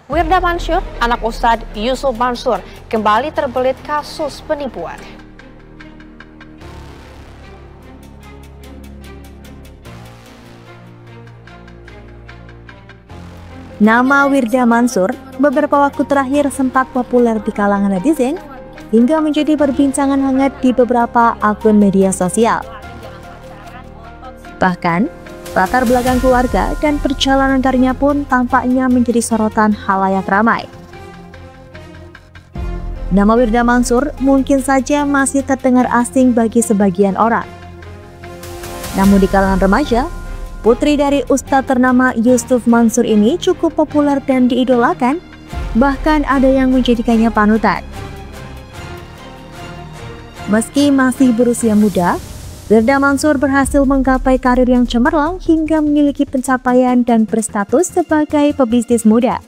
Wirda Mansur, anak Ustadz Yusuf Mansur, kembali terbelit kasus penipuan. Nama Wirda Mansur beberapa waktu terakhir sempat populer di kalangan netizen hingga menjadi perbincangan hangat di beberapa akun media sosial. Bahkan, latar belakang keluarga dan perjalanan karirnya pun tampaknya menjadi sorotan khalayak ramai. Nama Wirda Mansur mungkin saja masih terdengar asing bagi sebagian orang. Namun di kalangan remaja, putri dari Ustadz ternama Yusuf Mansur ini cukup populer dan diidolakan, bahkan ada yang menjadikannya panutan. Meski masih berusia muda, Wirda Mansur berhasil menggapai karir yang cemerlang hingga memiliki pencapaian dan berstatus sebagai pebisnis muda.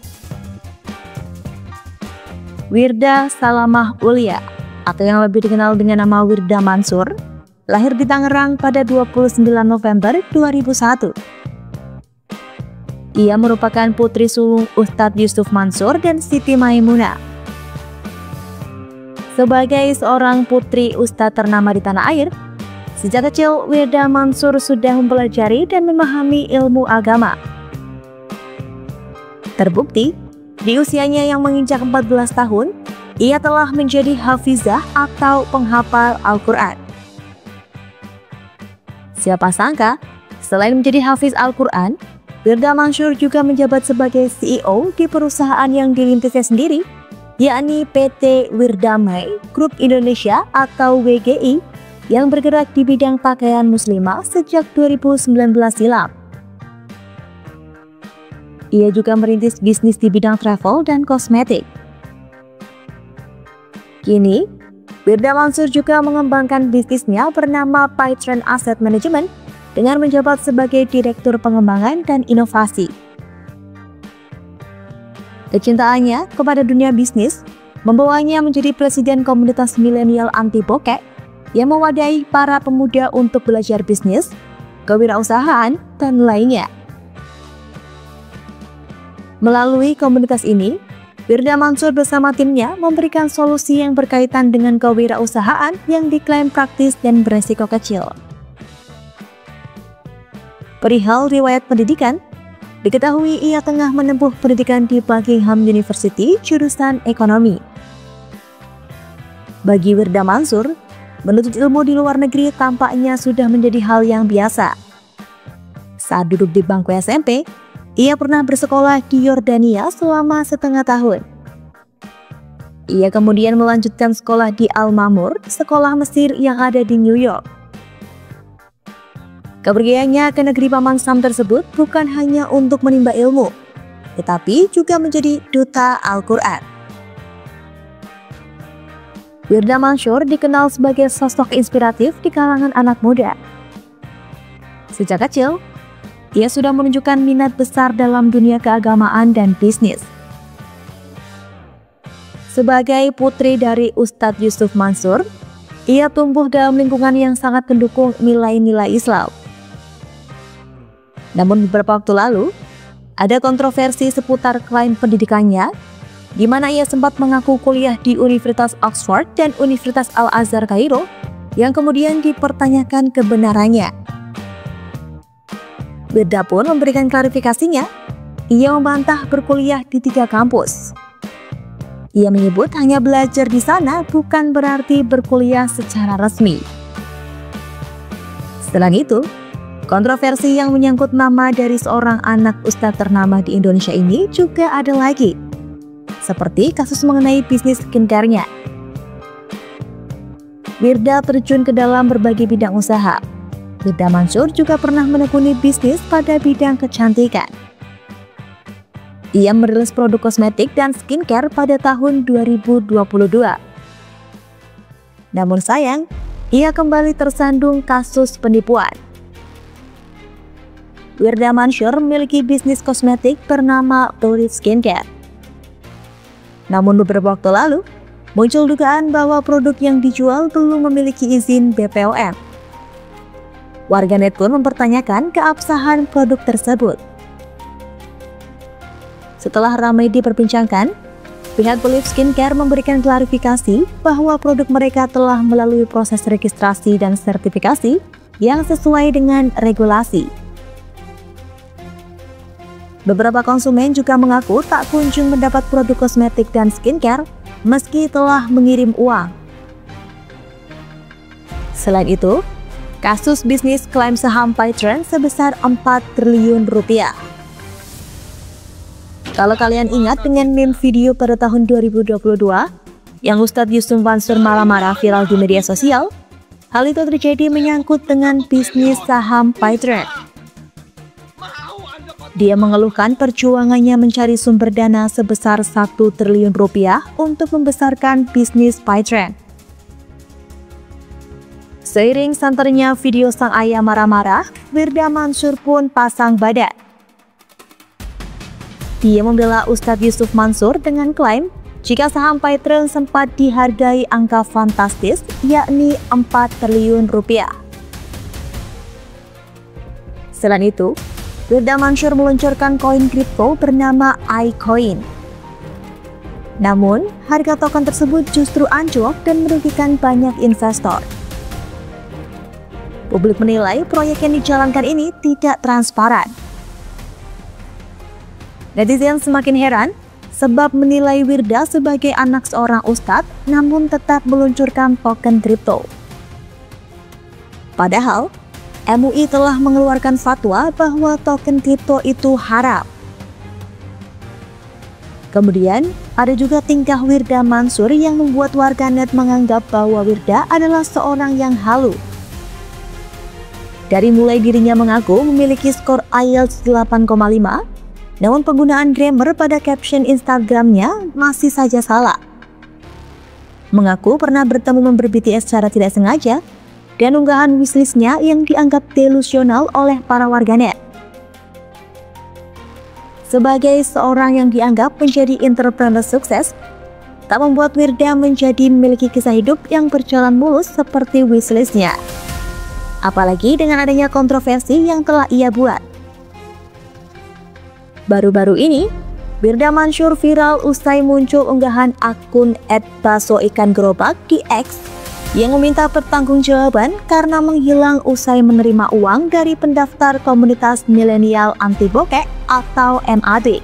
Wirda Salamah Ulia, atau yang lebih dikenal dengan nama Wirda Mansur, lahir di Tangerang pada 29 November 2001. Ia merupakan putri sulung Ustadz Yusuf Mansur dan Siti Maimunah. Sebagai seorang putri Ustadz ternama di tanah air, sejak kecil Wirda Mansur sudah mempelajari dan memahami ilmu agama. Terbukti, di usianya yang menginjak 14 tahun, ia telah menjadi hafizah atau penghafal Al-Quran. Siapa sangka, selain menjadi hafiz Al-Quran, Wirda Mansur juga menjabat sebagai CEO di perusahaan yang dirintisnya sendiri, yakni PT Wirdamai Group Indonesia atau WGI, yang bergerak di bidang pakaian muslimah sejak 2019 silam. Ia juga merintis bisnis di bidang travel dan kosmetik. Kini, Wirda Mansur juga mengembangkan bisnisnya bernama Pytrend Asset Management dengan menjabat sebagai Direktur Pengembangan dan Inovasi. Kecintaannya kepada dunia bisnis membawanya menjadi presiden komunitas milenial anti bokek yang mewadahi para pemuda untuk belajar bisnis, kewirausahaan, dan lainnya. Melalui komunitas ini, Wirda Mansur bersama timnya memberikan solusi yang berkaitan dengan kewirausahaan yang diklaim praktis dan beresiko kecil. Perihal riwayat pendidikan, diketahui ia tengah menempuh pendidikan di Buckingham University jurusan ekonomi. Bagi Wirda Mansur, menuntut ilmu di luar negeri tampaknya sudah menjadi hal yang biasa. Saat duduk di bangku SMP, ia pernah bersekolah di Yordania selama setengah tahun. Ia kemudian melanjutkan sekolah di Al-Mamur, sekolah Mesir yang ada di New York. Kepergiannya ke negeri Paman Sam tersebut bukan hanya untuk menimba ilmu, tetapi juga menjadi duta Al-Quran. Wirda Mansur dikenal sebagai sosok inspiratif di kalangan anak muda. Sejak kecil, ia sudah menunjukkan minat besar dalam dunia keagamaan dan bisnis. Sebagai putri dari Ustadz Yusuf Mansur, ia tumbuh dalam lingkungan yang sangat mendukung nilai-nilai Islam. Namun beberapa waktu lalu, ada kontroversi seputar klaim pendidikannya, di mana ia sempat mengaku kuliah di Universitas Oxford dan Universitas Al-Azhar Kairo, yang kemudian dipertanyakan kebenarannya. Wirda pun memberikan klarifikasinya. Ia membantah berkuliah di 3 kampus. Ia menyebut hanya belajar di sana bukan berarti berkuliah secara resmi. Selain itu, kontroversi yang menyangkut nama dari seorang anak ustadz ternama di Indonesia ini juga ada lagi, seperti kasus mengenai bisnis skincare-nya. Wirda terjun ke dalam berbagai bidang usaha. Wirda Mansur juga pernah menekuni bisnis pada bidang kecantikan. Ia merilis produk kosmetik dan skincare pada tahun 2022. Namun sayang, ia kembali tersandung kasus penipuan. Wirda Mansur memiliki bisnis kosmetik bernama Olive Skincare. Namun beberapa waktu lalu, muncul dugaan bahwa produk yang dijual belum memiliki izin BPOM. Warganet pun mempertanyakan keabsahan produk tersebut. Setelah ramai diperbincangkan, pihak Believe Skincare memberikan klarifikasi bahwa produk mereka telah melalui proses registrasi dan sertifikasi yang sesuai dengan regulasi. Beberapa konsumen juga mengaku tak kunjung mendapat produk kosmetik dan skincare meski telah mengirim uang. Selain itu, kasus bisnis klaim saham Pytrend sebesar 4 triliun rupiah. Kalau kalian ingat dengan meme video pada tahun 2022 yang Ustadz Yusuf Mansur marah-marah viral di media sosial, hal itu terjadi menyangkut dengan bisnis saham Pytrend. Dia mengeluhkan perjuangannya mencari sumber dana sebesar 1 triliun rupiah untuk membesarkan bisnis Pytrend. Seiring santernya video sang ayah marah-marah, Wirda Mansur pun pasang badan. Dia membela Ustadz Yusuf Mansur dengan klaim jika saham Pytrend sempat dihargai angka fantastis, yakni 4 triliun rupiah. Selain itu, Wirda Mansur meluncurkan koin kripto bernama iCoin. Namun, harga token tersebut justru anjlok dan merugikan banyak investor. Publik menilai proyek yang dijalankan ini tidak transparan. Netizen semakin heran sebab menilai Wirda sebagai anak seorang ustadz namun tetap meluncurkan token kripto. Padahal, MUI telah mengeluarkan fatwa bahwa token kripto itu haram. Kemudian, ada juga tingkah Wirda Mansur yang membuat warganet menganggap bahwa Wirda adalah seorang yang halu. Dari mulai dirinya mengaku memiliki skor IELTS 8,5, namun penggunaan grammar pada caption Instagramnya masih saja salah. Mengaku pernah bertemu member BTS secara tidak sengaja, dan unggahan wishlistnya yang dianggap delusional oleh para warganet. Sebagai seorang yang dianggap menjadi entrepreneur sukses, tak membuat Wirda menjadi memiliki kisah hidup yang berjalan mulus seperti wishlistnya. Apalagi dengan adanya kontroversi yang telah ia buat. Baru-baru ini, Wirda Mansur viral usai muncul unggahan akun @basoikangerobak di X yang meminta pertanggungjawaban karena menghilang usai menerima uang dari pendaftar komunitas milenial anti bokek atau MAB.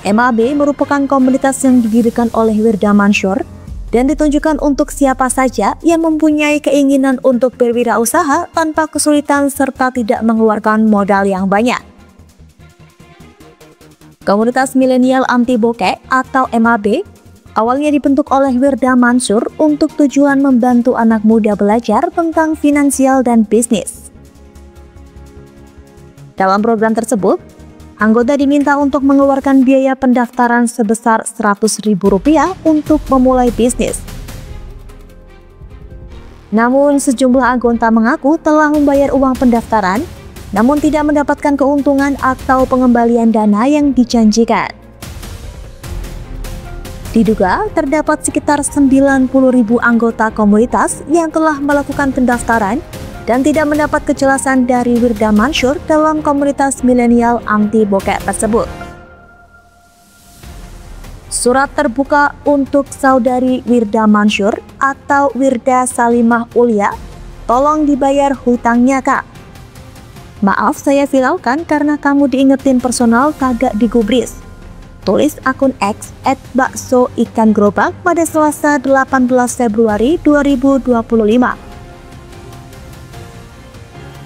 MAB merupakan komunitas yang didirikan oleh Wirda Mansur dan ditunjukkan untuk siapa saja yang mempunyai keinginan untuk berwirausaha tanpa kesulitan serta tidak mengeluarkan modal yang banyak. Komunitas milenial anti bokek atau MAB awalnya dibentuk oleh Wirda Mansur untuk tujuan membantu anak muda belajar tentang finansial dan bisnis. Dalam program tersebut, anggota diminta untuk mengeluarkan biaya pendaftaran sebesar Rp100.000 untuk memulai bisnis. Namun sejumlah anggota mengaku telah membayar uang pendaftaran, namun tidak mendapatkan keuntungan atau pengembalian dana yang dijanjikan. Diduga terdapat sekitar 90.000 anggota komunitas yang telah melakukan pendaftaran dan tidak mendapat kejelasan dari Wirda Mansur dalam komunitas milenial anti bokek tersebut. Surat terbuka untuk saudari Wirda Mansur atau Wirda Salimah Ulia, tolong dibayar hutangnya kak. Maaf saya viralkan karena kamu diingetin personal kagak digubris. Tulis akun X @baksoikangerobak pada Selasa 18 Februari 2025.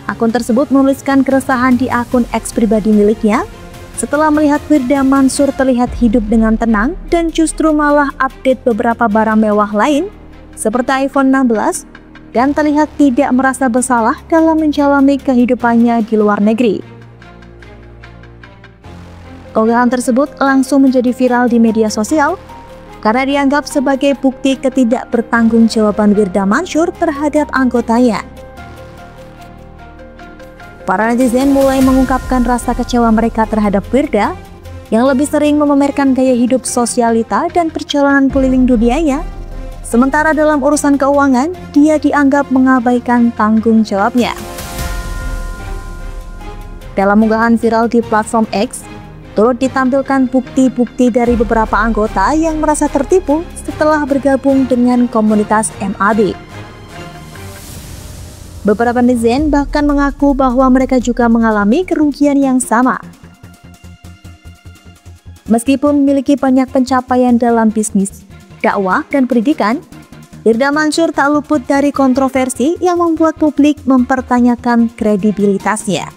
Akun tersebut menuliskan keresahan di akun X pribadi miliknya setelah melihat Wirda Mansur terlihat hidup dengan tenang dan justru malah update beberapa barang mewah lain seperti iPhone 16 dan terlihat tidak merasa bersalah dalam menjalani kehidupannya di luar negeri. Unggahan tersebut langsung menjadi viral di media sosial karena dianggap sebagai bukti ketidakbertanggungjawaban Wirda Mansur terhadap anggotanya. Para netizen mulai mengungkapkan rasa kecewa mereka terhadap Wirda yang lebih sering memamerkan gaya hidup sosialita dan perjalanan keliling dunianya, sementara dalam urusan keuangan dia dianggap mengabaikan tanggung jawabnya. Dalam unggahan viral di platform X, turut ditampilkan bukti-bukti dari beberapa anggota yang merasa tertipu setelah bergabung dengan komunitas MAB. Beberapa netizen bahkan mengaku bahwa mereka juga mengalami kerugian yang sama. Meskipun memiliki banyak pencapaian dalam bisnis, dakwah, dan pendidikan, Firda Mansur tak luput dari kontroversi yang membuat publik mempertanyakan kredibilitasnya.